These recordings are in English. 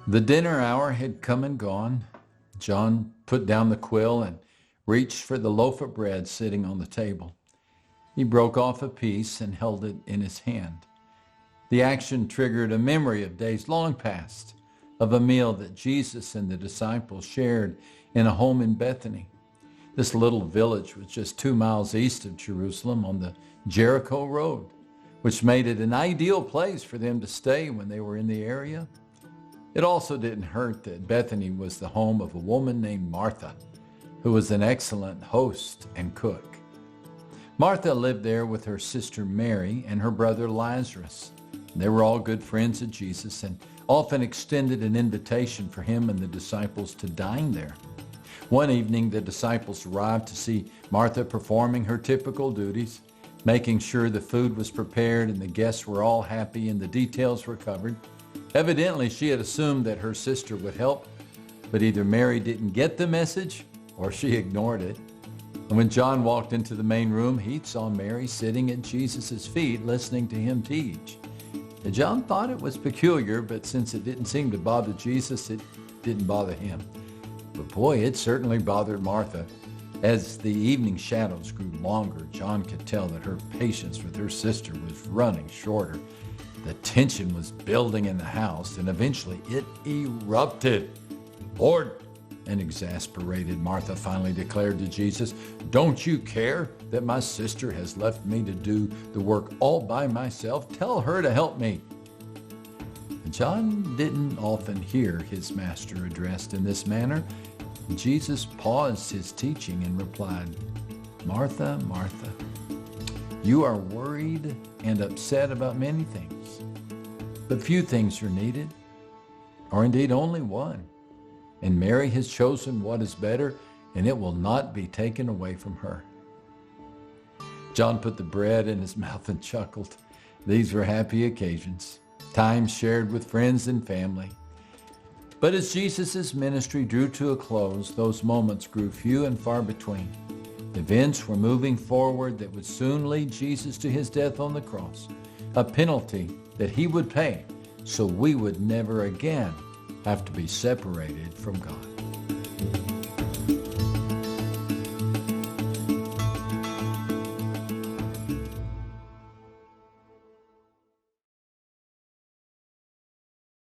The dinner hour had come and gone. John put down the quill and reached for the loaf of bread sitting on the table. He broke off a piece and held it in his hand. The action triggered a memory of days long past, of a meal that Jesus and the disciples shared in a home in Bethany. This little village was just 2 miles east of Jerusalem on the Jericho Road, which made it an ideal place for them to stay when they were in the area. It also didn't hurt that Bethany was the home of a woman named Martha, who was an excellent host and cook. Martha lived there with her sister Mary and her brother Lazarus. They were all good friends of Jesus and often extended an invitation for him and the disciples to dine there. One evening, the disciples arrived to see Martha performing her typical duties, making sure the food was prepared and the guests were all happy and the details were covered. Evidently, she had assumed that her sister would help, but either Mary didn't get the message or she ignored it. And when John walked into the main room, he saw Mary sitting at Jesus' feet listening to him teach. And John thought it was peculiar, but since it didn't seem to bother Jesus, it didn't bother him. But boy, it certainly bothered Martha. As the evening shadows grew longer, John could tell that her patience with her sister was running shorter. The tension was building in the house, and eventually it erupted. "Lord," and exasperated, Martha finally declared to Jesus, "Don't you care that my sister has left me to do the work all by myself? Tell her to help me." John didn't often hear his master addressed in this manner. Jesus paused his teaching and replied, "Martha, Martha, you are worried and upset about many things, but few things are needed, or indeed only one. And Mary has chosen what is better, and it will not be taken away from her." John put the bread in his mouth and chuckled. These were happy occasions, times shared with friends and family. But as Jesus' ministry drew to a close, those moments grew few and far between. Events were moving forward that would soon lead Jesus to his death on the cross, a penalty that he would pay so we would never again have to be separated from God.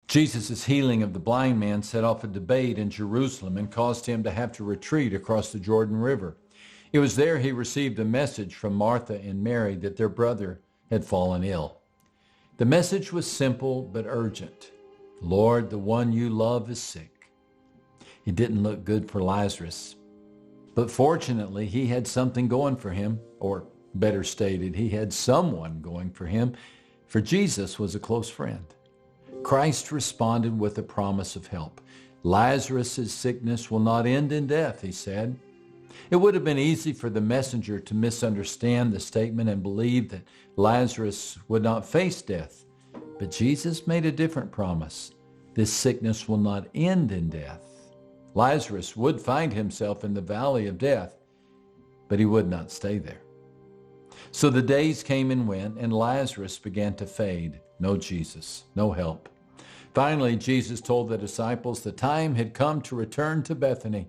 Jesus' healing of the blind man set off a debate in Jerusalem and caused him to have to retreat across the Jordan River. It was there he received a message from Martha and Mary that their brother had fallen ill. The message was simple but urgent. "Lord, the one you love is sick." It didn't look good for Lazarus, but fortunately he had something going for him, or better stated, he had someone going for him, for Jesus was a close friend. Christ responded with a promise of help. "Lazarus' sickness will not end in death," he said. It would have been easy for the messenger to misunderstand the statement and believe that Lazarus would not face death. But Jesus made a different promise. This sickness will not end in death. Lazarus would find himself in the valley of death, but he would not stay there. So the days came and went, and Lazarus began to fade. No Jesus, no help. Finally, Jesus told the disciples the time had come to return to Bethany.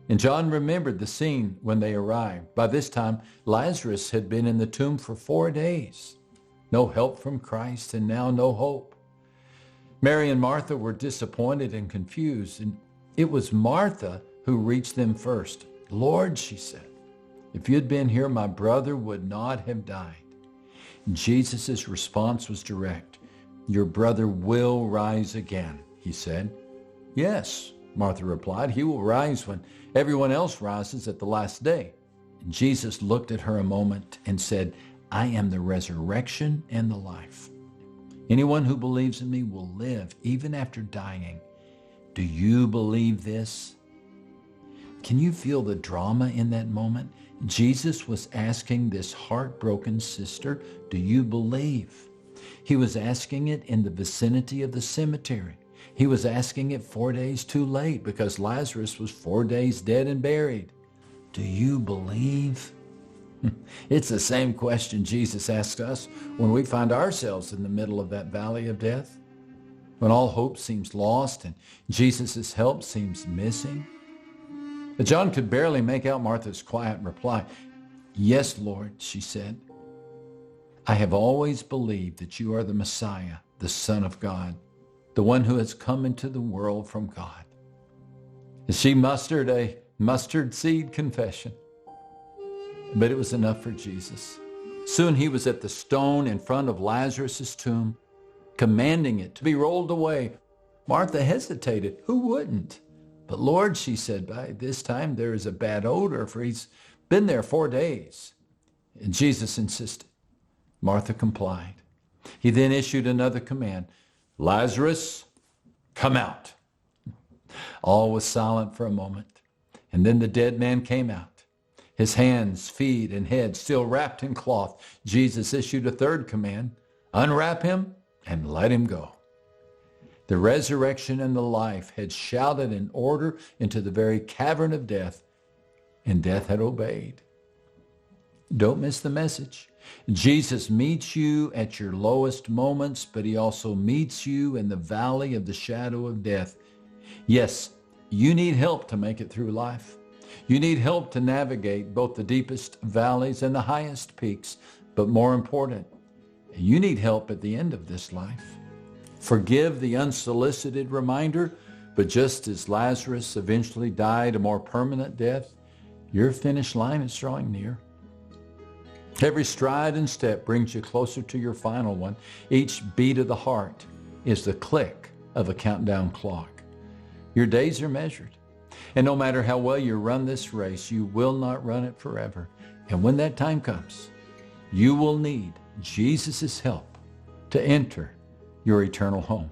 And John remembered the scene when they arrived. By this time, Lazarus had been in the tomb for 4 days. No help from Christ, and now no hope. Mary and Martha were disappointed and confused, and it was Martha who reached them first. "Lord," she said, "if you'd been here, my brother would not have died." Jesus' response was direct. "Your brother will rise again," he said. "Yes," Martha replied, "he will rise when everyone else rises at the last day." Jesus looked at her a moment and said, "I am the resurrection and the life. Anyone who believes in me will live even after dying. Do you believe this?" Can you feel the drama in that moment? Jesus was asking this heartbroken sister, "Do you believe?" He was asking it in the vicinity of the cemetery. He was asking it 4 days too late because Lazarus was 4 days dead and buried. Do you believe? It's the same question Jesus asks us when we find ourselves in the middle of that valley of death. when all hope seems lost and Jesus' help seems missing? But John could barely make out Martha's quiet reply. "Yes, Lord," she said. "I have always believed that you are the Messiah, the Son of God, the one who has come into the world from God." She mustered a mustard seed confession, but it was enough for Jesus. Soon he was at the stone in front of Lazarus' tomb, commanding it to be rolled away. Martha hesitated. Who wouldn't? "But Lord," she said, "by this time there is a bad odor, for he's been there 4 days." And Jesus insisted. Martha complied. He then issued another command. "Lazarus, come out." All was silent for a moment, and then the dead man came out, his hands, feet, and head still wrapped in cloth. Jesus issued a third command. "Unwrap him and let him go." The resurrection and the life had shouted an order into the very cavern of death, and death had obeyed. Don't miss the message. Jesus meets you at your lowest moments, but he also meets you in the valley of the shadow of death. Yes, you need help to make it through life. You need help to navigate both the deepest valleys and the highest peaks, but more important, you need help at the end of this life. Forgive the unsolicited reminder, but just as Lazarus eventually died a more permanent death, your finish line is drawing near. Every stride and step brings you closer to your final one. Each beat of the heart is the click of a countdown clock. Your days are measured. And no matter how well you run this race, you will not run it forever. And when that time comes, you will need Jesus' help to enter your eternal home.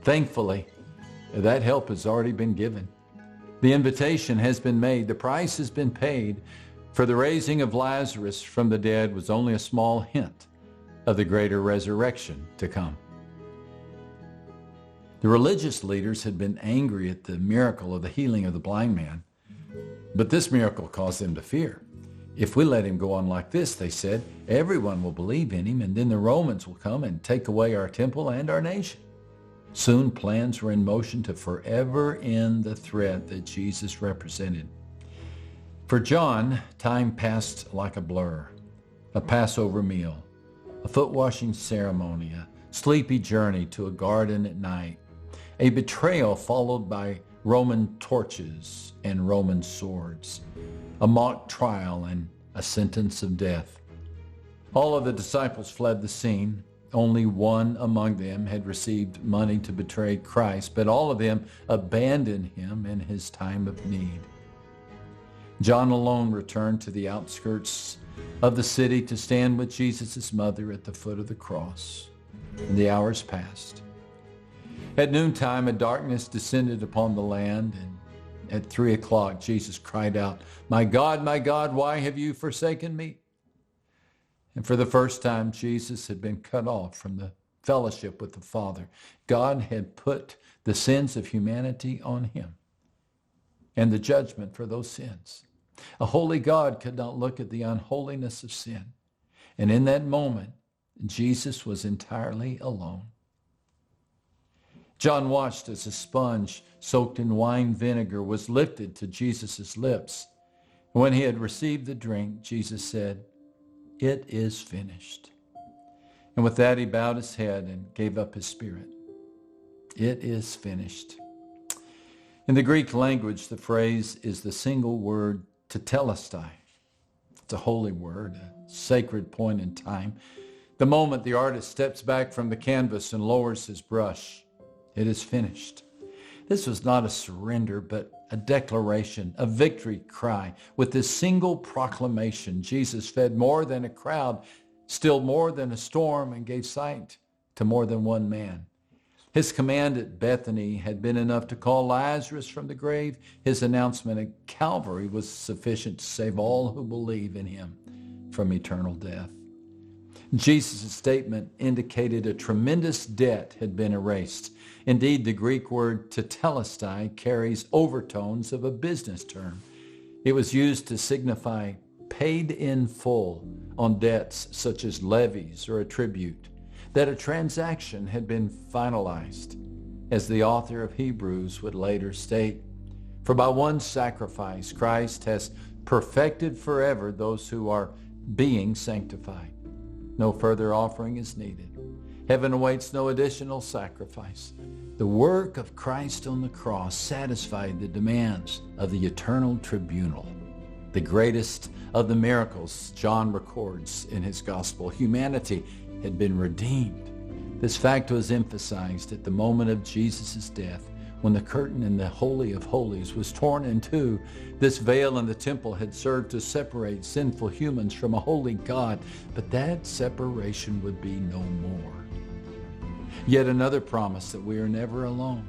Thankfully, that help has already been given. The invitation has been made. The price has been paid. For the raising of Lazarus from the dead was only a small hint of the greater resurrection to come. The religious leaders had been angry at the miracle of the healing of the blind man, but this miracle caused them to fear. If we let him go on like this, they said, everyone will believe in him, and then the Romans will come and take away our temple and our nation. Soon plans were in motion to forever end the threat that Jesus represented. For John, time passed like a blur, a Passover meal, a foot-washing ceremony, a sleepy journey to a garden at night, a betrayal followed by Roman torches and Roman swords, a mock trial and a sentence of death. All of the disciples fled the scene. Only one among them had received money to betray Christ, but all of them abandoned him in his time of need. John alone returned to the outskirts of the city to stand with Jesus' mother at the foot of the cross. And the hours passed. At noontime, a darkness descended upon the land, and at 3 o'clock, Jesus cried out, my God, why have you forsaken me?" And for the first time, Jesus had been cut off from the fellowship with the Father. God had put the sins of humanity on him and the judgment for those sins. A holy God could not look at the unholiness of sin. And in that moment, Jesus was entirely alone. John watched as a sponge soaked in wine vinegar was lifted to Jesus' lips. When he had received the drink, Jesus said, "It is finished." And with that, he bowed his head and gave up his spirit. It is finished. In the Greek language, the phrase is the single word tetelestai. It's a holy word, a sacred point in time. The moment the artist steps back from the canvas and lowers his brush, it is finished. This was not a surrender, but a declaration, a victory cry. With this single proclamation, Jesus fed more than a crowd, stilled more than a storm, and gave sight to more than one man. His command at Bethany had been enough to call Lazarus from the grave. His announcement at Calvary was sufficient to save all who believe in him from eternal death. Jesus' statement indicated a tremendous debt had been erased. Indeed, the Greek word tetelestai carries overtones of a business term. It was used to signify paid in full on debts such as levies or a tribute. that a transaction had been finalized, as the author of Hebrews would later state. For by one sacrifice, Christ has perfected forever those who are being sanctified. No further offering is needed. Heaven awaits no additional sacrifice. The work of Christ on the cross satisfied the demands of the eternal tribunal. The greatest of the miracles John records in his gospel. Humanity had been redeemed. This fact was emphasized at the moment of Jesus' death, when the curtain in the Holy of Holies was torn in two. This veil in the temple had served to separate sinful humans from a holy God, but that separation would be no more. Yet another promise that we are never alone.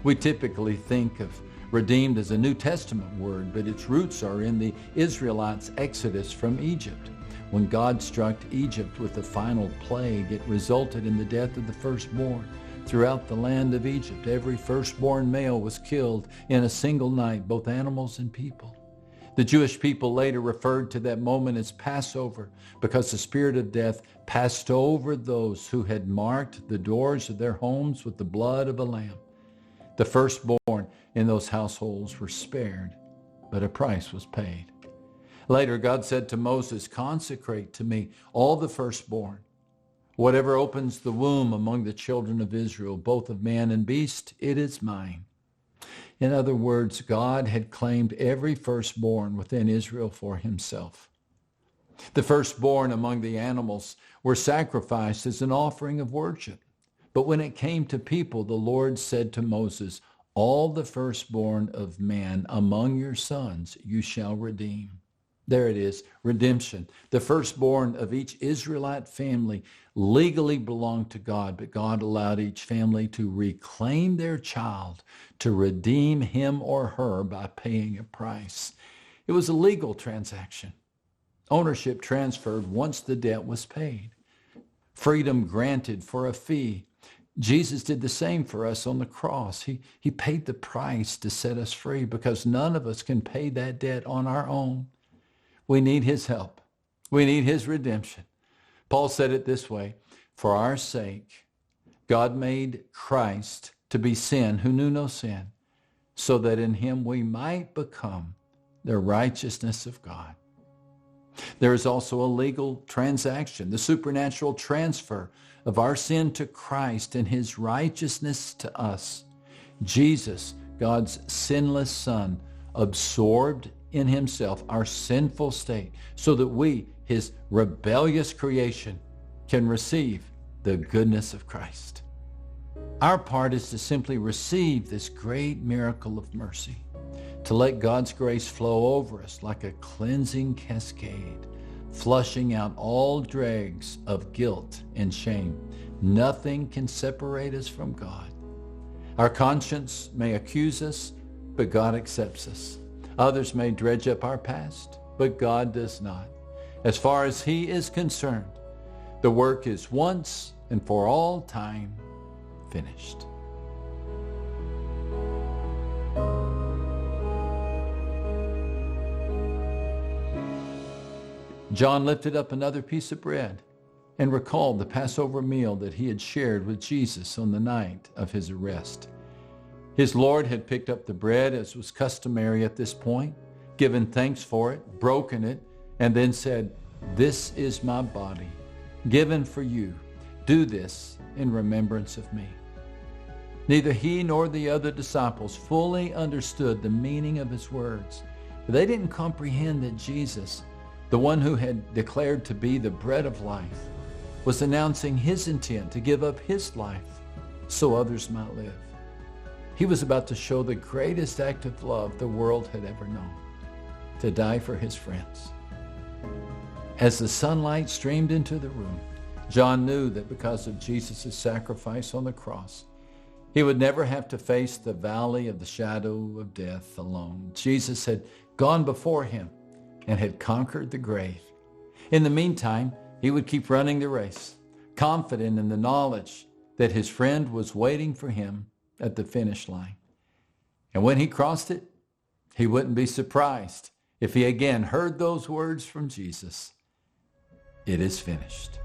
We typically think of redeemed as a New Testament word, but its roots are in the Israelites' exodus from Egypt. When God struck Egypt with the final plague, it resulted in the death of the firstborn. Throughout the land of Egypt, every firstborn male was killed in a single night, both animals and people. The Jewish people later referred to that moment as Passover because the spirit of death passed over those who had marked the doors of their homes with the blood of a lamb. The firstborn in those households were spared, but a price was paid. Later, God said to Moses, "Consecrate to me all the firstborn. Whatever opens the womb among the children of Israel, both of man and beast, it is mine." In other words, God had claimed every firstborn within Israel for himself. The firstborn among the animals were sacrificed as an offering of worship. But when it came to people, the Lord said to Moses, "All the firstborn of man among your sons you shall redeem." There it is, redemption. The firstborn of each Israelite family legally belonged to God, but God allowed each family to reclaim their child, to redeem him or her by paying a price. It was a legal transaction. Ownership transferred once the debt was paid. Freedom granted for a fee. Jesus did the same for us on the cross. He paid the price to set us free because none of us can pay that debt on our own. We need his help. We need his redemption. Paul said it this way, "For our sake, God made Christ to be sin who knew no sin, so that in him we might become the righteousness of God." There is also a legal transaction, the supernatural transfer of our sin to Christ and his righteousness to us. Jesus, God's sinless Son, absorbed in himself our sinful state so that we, his rebellious creation, can receive the goodness of Christ. Our part is to simply receive this great miracle of mercy, to let God's grace flow over us like a cleansing cascade, flushing out all dregs of guilt and shame. Nothing can separate us from God. Our conscience may accuse us, but God accepts us. Others may dredge up our past, but God does not. As far as he is concerned, the work is once and for all time finished. John lifted up another piece of bread and recalled the Passover meal that he had shared with Jesus on the night of his arrest. His Lord had picked up the bread as was customary at this point, given thanks for it, broken it, and then said, "This is my body, given for you. Do this in remembrance of me." Neither he nor the other disciples fully understood the meaning of his words. They didn't comprehend that Jesus, the one who had declared to be the bread of life, was announcing his intent to give up his life so others might live. He was about to show the greatest act of love the world had ever known, to die for his friends. As the sunlight streamed into the room, John knew that because of Jesus' sacrifice on the cross, he would never have to face the valley of the shadow of death alone. Jesus had gone before him and had conquered the grave. In the meantime, he would keep running the race, confident in the knowledge that his friend was waiting for him at the finish line. And when he crossed it, he wouldn't be surprised if he again heard those words from Jesus, "It is finished."